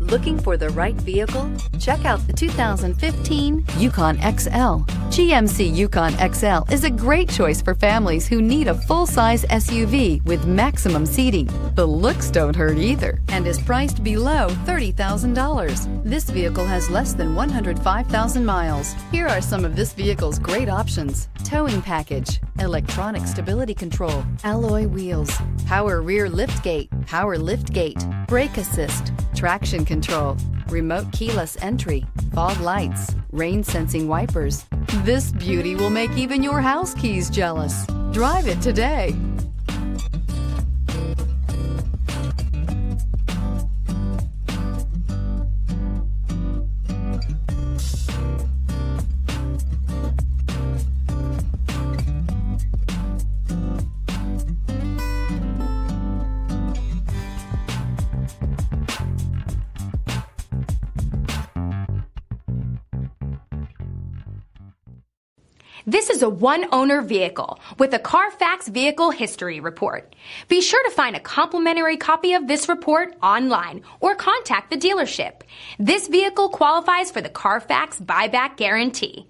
Looking for the right vehicle? Check out the 2015 Yukon XL. GMC Yukon XL is a great choice for families who need a full-size SUV with maximum seating. The looks don't hurt either and is priced below $30,000. This vehicle has less than 105,000 miles. Here are some of this vehicle's great options: towing package, electronic stability control, alloy wheels, power rear liftgate, power liftgate, brake assist, traction control, remote keyless entry, fog lights, rain sensing wipers. This beauty will make even your house keys jealous. Drive it today. This is a one-owner vehicle with a Carfax Vehicle History Report. Be sure to find a complimentary copy of this report online or contact the dealership. This vehicle qualifies for the Carfax Buyback Guarantee.